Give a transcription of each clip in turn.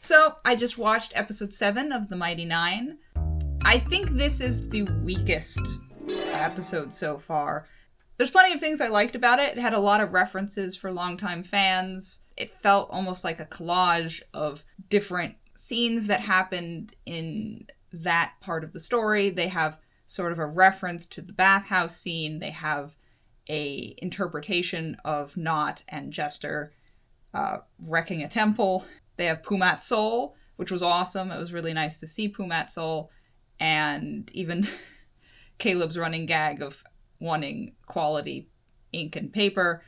So, I just watched episode 7 of The Mighty Nein. I think this is the weakest episode so far. There's plenty of things I liked about it. It had a lot of references for longtime fans. It felt almost like a collage of different scenes that happened in that part of the story. They have sort of a reference to the bathhouse scene. They have a interpretation of Knot and Jester wrecking a temple. They have Pumat's soul, which was awesome. It was really nice to see Pumat's soul. And even Caleb's running gag of wanting quality ink and paper.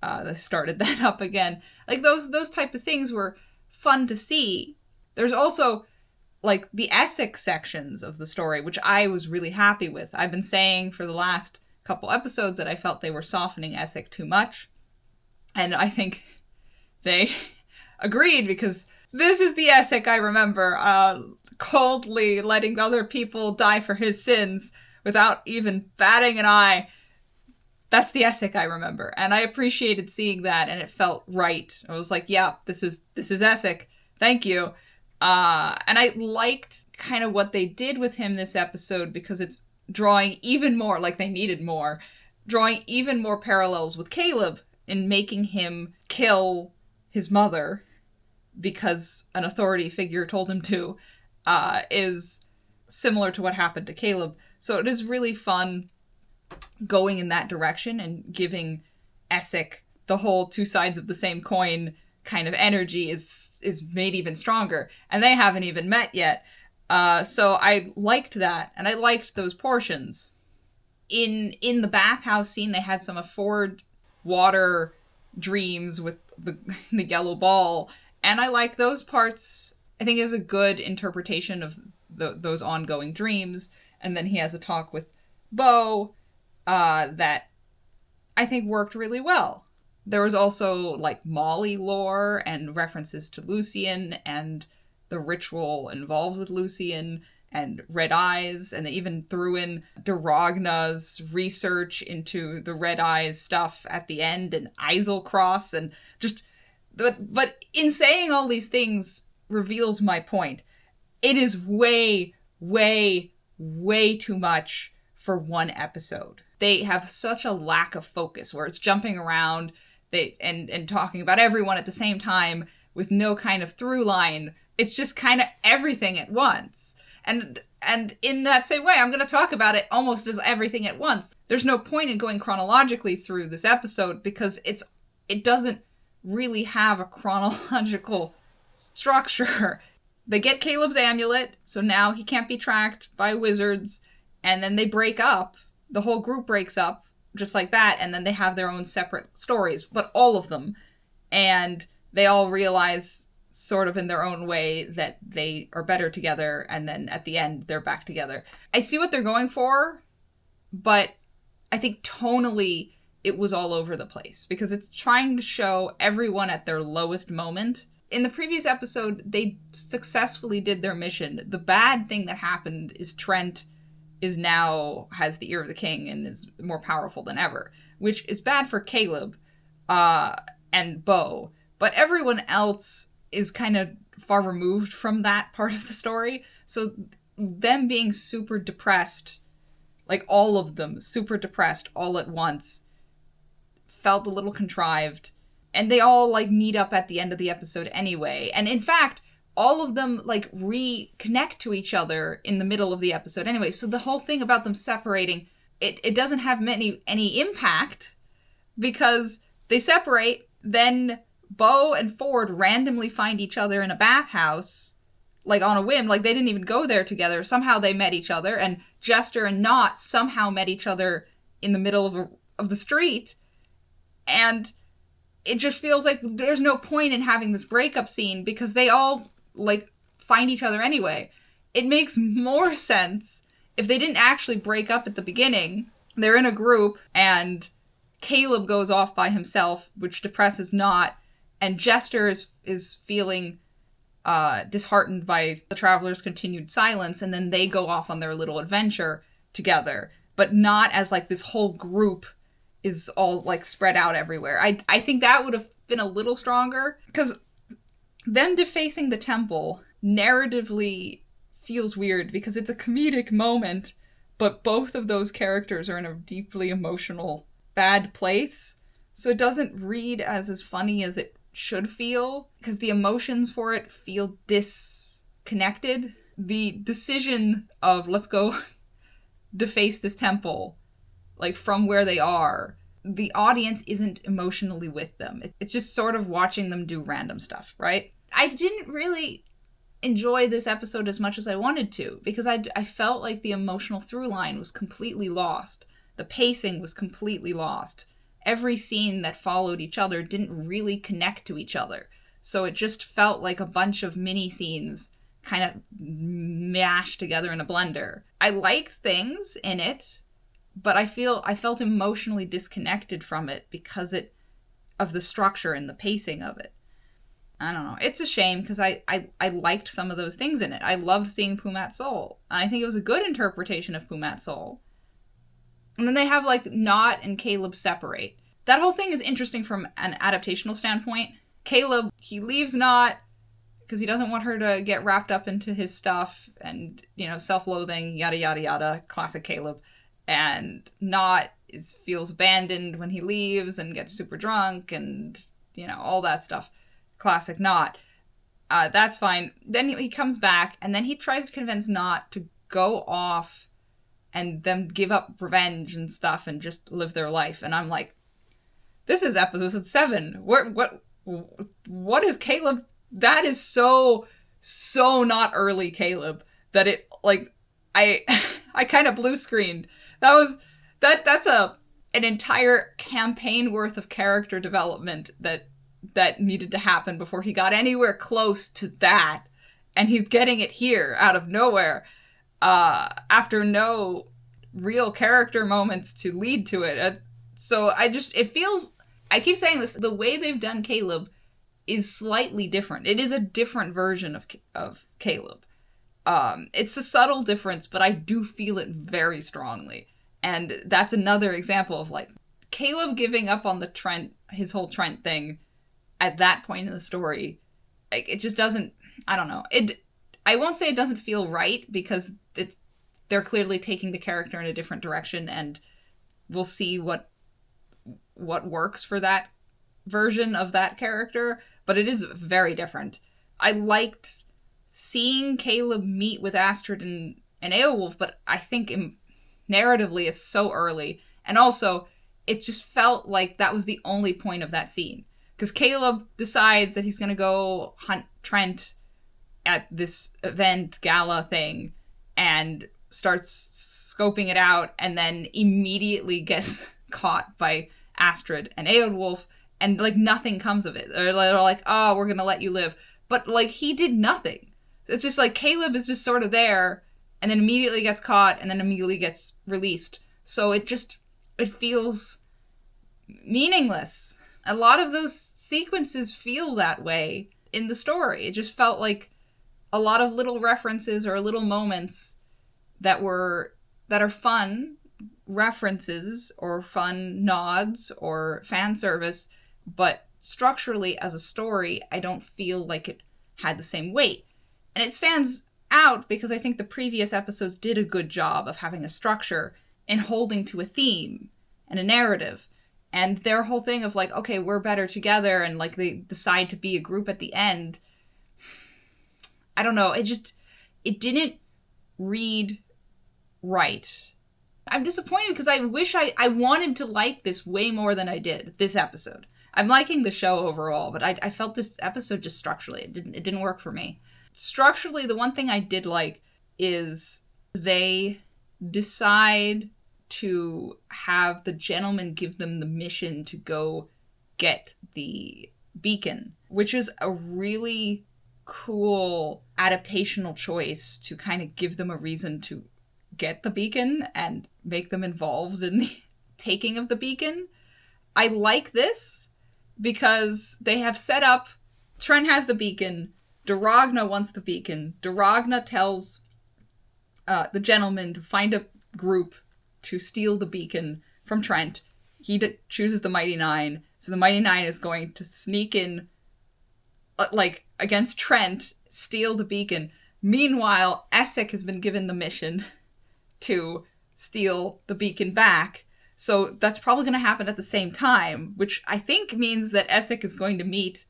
They started that up again. Like, those type of things were fun to see. There's also, like, the Essex sections of the story, which I was really happy with. I've been saying for the last couple episodes that I felt they were softening Essex too much. And I think they agreed, because this is the Essex I remember, coldly letting other people die for his sins without even batting an eye. That's the Essex I remember. And I appreciated seeing that, and it felt right. I was like, yeah, this is Essex. Thank you. And I liked kind of what they did with him this episode, because it's drawing even more, like they needed more, drawing even more parallels with Caleb in making him kill his mother because an authority figure told him to, is similar to what happened to Caleb. So it is really fun going in that direction and giving Essex the whole two sides of the same coin kind of energy is made even stronger. And they haven't even met yet. So I liked that, and I liked those portions. In the bathhouse scene, they had some afford water dreams with the yellow ball, and I like those parts. I think it was a good interpretation of those ongoing dreams. And then he has a talk with Bo that I think worked really well. There was also, like, Molly lore and references to Lucian and the ritual involved with Lucian and Red Eyes, and they even threw in Duragna's research into the Red Eyes stuff at the end, and Eiselcross, and just... But in saying all these things reveals my point. It is way, way, way too much for one episode. They have such a lack of focus, where it's jumping around and talking about everyone at the same time with no kind of through line. It's just kind of everything at once. And in that same way, I'm going to talk about it almost as everything at once. There's no point in going chronologically through this episode, because it doesn't really have a chronological structure. They get Caleb's amulet, so now he can't be tracked by wizards, and then they break up. The whole group breaks up, just like that, and then they have their own separate stories, but all of them. And they all realize, sort of in their own way, that they are better together, and then at the end, they're back together. I see what they're going for, but I think tonally it was all over the place, because it's trying to show everyone at their lowest moment. In the previous episode, they successfully did their mission. The bad thing that happened is Trent has the ear of the king and is more powerful than ever, which is bad for Caleb and Bo. But everyone else is kind of far removed from that part of the story. So them being super depressed, like all of them super depressed all at once, felt a little contrived. And they all, like, meet up at the end of the episode anyway. And in fact, all of them, like, reconnect to each other in the middle of the episode anyway. So the whole thing about them separating, it doesn't have any impact, because they separate, then Bo and Ford randomly find each other in a bathhouse, like, on a whim. Like, they didn't even go there together. Somehow they met each other, and Jester and Knot somehow met each other in the middle of the street. And it just feels like there's no point in having this breakup scene, because they all, like, find each other anyway. It makes more sense if they didn't actually break up at the beginning. They're in a group, and Caleb goes off by himself, which depresses Knot, and Jester is feeling disheartened by the Traveler's continued silence, and then they go off on their little adventure together, but not as, like, this whole group is all, like, spread out everywhere. I think that would have been a little stronger, because them defacing the temple narratively feels weird because it's a comedic moment, but both of those characters are in a deeply emotional, bad place. So it doesn't read as funny as it should feel because the emotions for it feel disconnected. The decision of let's go deface this temple, like from where they are, the audience isn't emotionally with them. It's just sort of watching them do random stuff, right? I didn't really enjoy this episode as much as I wanted to because I felt like the emotional through line was completely lost. The pacing was completely lost. Every scene that followed each other didn't really connect to each other. So it just felt like a bunch of mini scenes kind of mashed together in a blender. I liked things in it, but I felt emotionally disconnected from it because of the structure and the pacing of it. I don't know. It's a shame because I liked some of those things in it. I loved seeing Pumat's soul. I think it was a good interpretation of Pumat's soul. And then they have like Nott and Caleb separate. That whole thing is interesting from an adaptational standpoint. Caleb, he leaves Nott because he doesn't want her to get wrapped up into his stuff and, self-loathing, yada, yada, yada. Classic Caleb. And Nott feels abandoned when he leaves and gets super drunk and, all that stuff. Classic Nott. That's fine. Then he comes back and then he tries to convince Nott to go off and them give up revenge and stuff and just live their life. And I'm like, this is episode 7. What is Caleb? That is so not early Caleb that it, like, I kind of blue screened. That's an entire campaign worth of character development that needed to happen before he got anywhere close to that. And he's getting it here out of nowhere. After no real character moments to lead to it. So it feels, I keep saying this, the way they've done Caleb is slightly different. It is a different version of Caleb. It's a subtle difference, but I do feel it very strongly. And that's another example of like Caleb giving up on his whole Trent thing at that point in the story. Like it just doesn't, I don't know. I won't say it doesn't feel right because they're clearly taking the character in a different direction and we'll see what works for that version of that character, but it is very different. I liked seeing Caleb meet with Astrid and Aelwulf, but I think narratively it's so early. And also, it just felt like that was the only point of that scene. Because Caleb decides that he's going to go hunt Trent at this event gala thing and starts scoping it out and then immediately gets caught by Astrid and Aelwulf and like nothing comes of it. They're like, oh, we're going to let you live. But like he did nothing. It's just like Caleb is just sort of there and then immediately gets caught and then immediately gets released. So it feels meaningless. A lot of those sequences feel that way in the story. It just felt like a lot of little references or little moments that are fun references or fun nods or fan service, but structurally as a story, I don't feel like it had the same weight. And it stands out because I think the previous episodes did a good job of having a structure and holding to a theme and a narrative. And their whole thing of like, okay, we're better together, and like they decide to be a group at the end. I don't know. It didn't read right. I'm disappointed because I wish I wanted to like this way more than I did this episode. I'm liking the show overall, but I felt this episode just structurally, it didn't work for me. Structurally, the one thing I did like is they decide to have the gentleman give them the mission to go get the beacon, which is a really cool adaptational choice to kind of give them a reason to get the beacon and make them involved in the taking of the beacon. I like this because they have set up, Trent has the beacon, Duragna wants the beacon, Duragna tells the gentleman to find a group to steal the beacon from Trent. He chooses the Mighty Nine, so the Mighty Nine is going to sneak in like, against Trent, steal the beacon. Meanwhile, Essek has been given the mission to steal the beacon back. So that's probably going to happen at the same time, which I think means that Essek is going to meet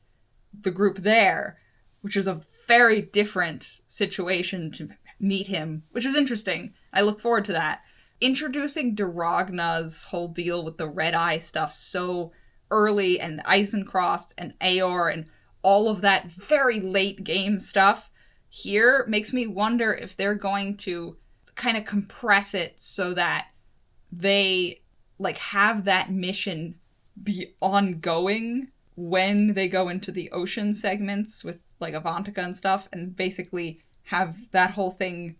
the group there, which is a very different situation to meet him, which is interesting. I look forward to that. Introducing Duragna's whole deal with the red eye stuff so early, and Eisencross and Aor and all of that very late game stuff here makes me wonder if they're going to kind of compress it so that they like have that mission be ongoing when they go into the ocean segments with like Avantika and stuff, and basically have that whole thing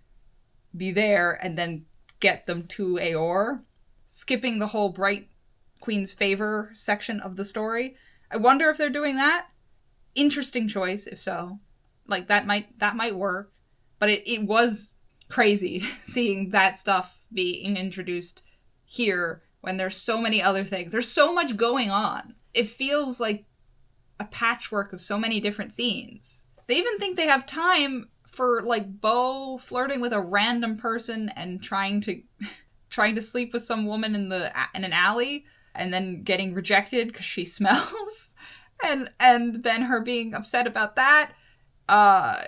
be there and then get them to Aor, skipping the whole Bright Queen's Favor section of the story. I wonder if they're doing that. Interesting choice, if so. Like, that might work. But it was crazy seeing that stuff being introduced here when there's so many other things. There's so much going on. It feels like a patchwork of so many different scenes. They even think they have time for, like, Bo flirting with a random person and trying to sleep with some woman in an alley and then getting rejected because she smells. And then her being upset about that.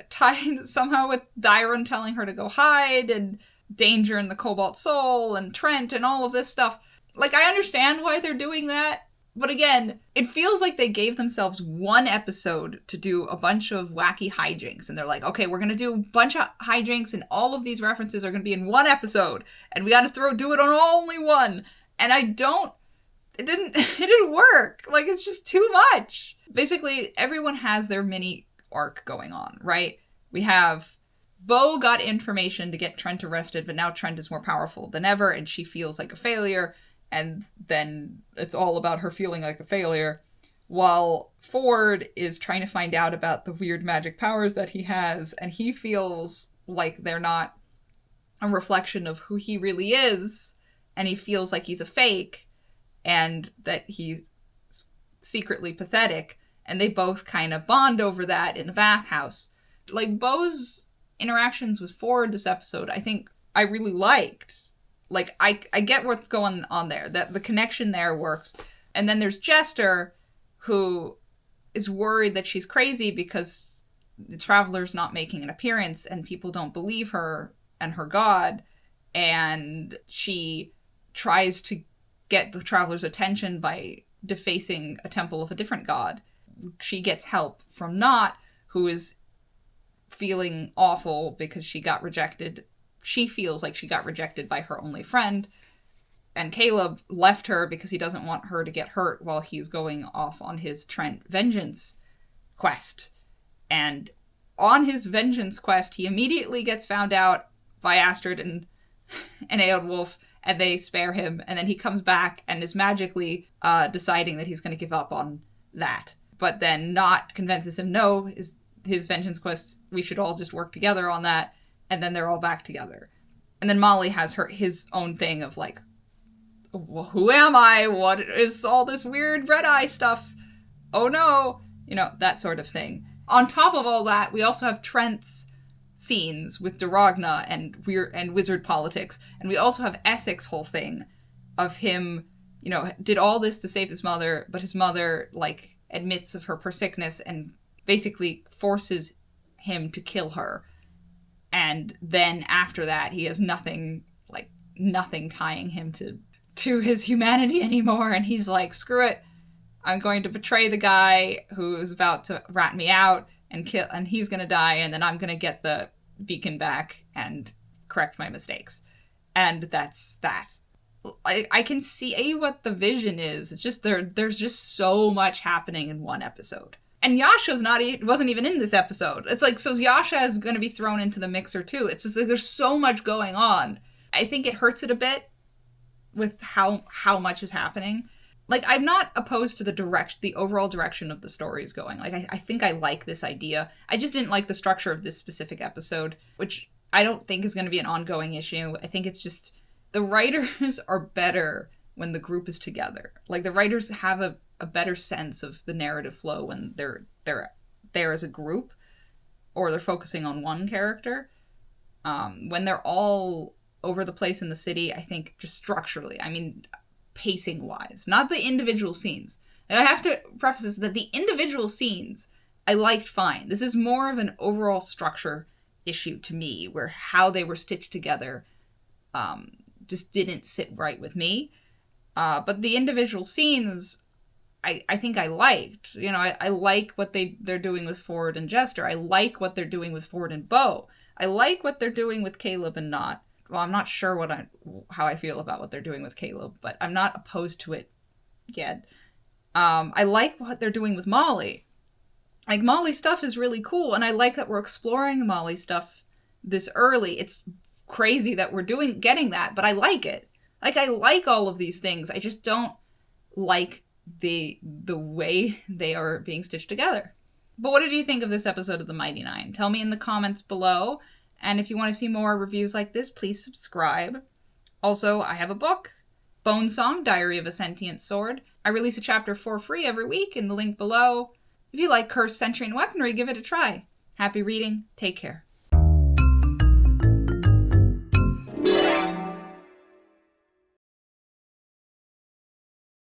Tied somehow with Dyron telling her to go hide, and Danger and the Cobalt Soul and Trent and all of this stuff. Like, I understand why they're doing that. But again, it feels like they gave themselves one episode to do a bunch of wacky hijinks. And they're like, okay, we're going to do a bunch of hijinks and all of these references are going to be in one episode. And we got to do it on only one. And it didn't work. Like, it's just too much. Basically, everyone has their mini arc going on, right? We have Bo got information to get Trent arrested, but now Trent is more powerful than ever and she feels like a failure. And then it's all about her feeling like a failure, while Ford is trying to find out about the weird magic powers that he has, and he feels like they're not a reflection of who he really is, and he feels like he's a fake, and that he's secretly pathetic, and they both kind of bond over that in a bathhouse. Like, Bo's interactions with Ford this episode, I think I really liked. Like, I get what's going on there. That the connection there works. And then there's Jester, who is worried that she's crazy because the Traveler's not making an appearance and people don't believe her and her god. And she tries to get the Traveler's attention by defacing a temple of a different god. She gets help from Not, who is feeling awful because she got rejected. She feels like she got rejected by her only friend. And Caleb left her because he doesn't want her to get hurt while he's going off on his Trent vengeance quest. And on his vengeance quest, he immediately gets found out by Astrid and Eowulf, and they spare him. And then he comes back and is magically deciding that he's going to give up on that. But then Not convinces him, no, his vengeance quest, we should all just work together on that. And then they're all back together. And then Molly has his own thing of like, who am I? What is all this weird red eye stuff? Oh no. You know, that sort of thing. On top of all that, we also have Trent's scenes with Duragna and wizard politics. And we also have Essek's whole thing of him, you know, did all this to save his mother, but his mother, like, admits of her sickness and basically forces him to kill her. And then after that, he has nothing tying him to his humanity anymore. And he's like, screw it. I'm going to betray the guy who is about to rat me out and kill, and he's going to die. And then I'm going to get the beacon back and correct my mistakes. And that's that. I can see what the vision is. It's just there's just so much happening in one episode. And Yasha's wasn't even in this episode. It's like, so Yasha is going to be thrown into the mixer too. It's just like there's so much going on. I think it hurts it a bit with how much is happening. Like, I'm not opposed to the overall direction of the stories going. Like, I think I like this idea. I just didn't like the structure of this specific episode, which I don't think is going to be an ongoing issue. I think it's just the writers are better when the group is together. Like, the writers have a better sense of the narrative flow when they're there as a group, or they're focusing on one character. When they're all over the place in the city, I think just structurally, I mean, pacing wise, not the individual scenes. And I have to preface this that the individual scenes I liked fine. This is more of an overall structure issue to me, where how they were stitched together just didn't sit right with me. But the individual scenes, I think I liked. You know, I like what they're doing with Ford and Jester. I like what they're doing with Ford and Bo. I like what they're doing with Caleb and Not. Well, I'm not sure how I feel about what they're doing with Caleb, but I'm not opposed to it yet. I like what they're doing with Molly. Like, Molly stuff is really cool, and I like that we're exploring Molly stuff this early. It's crazy that we're getting that, but I like it. Like, I like all of these things. I just don't like the way they are being stitched together. But what did you think of this episode of The Mighty Nein? Tell me in the comments below. And if you want to see more reviews like this, please subscribe. Also, I have a book, Bone Song, Diary of a Sentient Sword. I release a chapter for free every week in the link below. If you like Cursed Century and Weaponry, give it a try. Happy reading. Take care.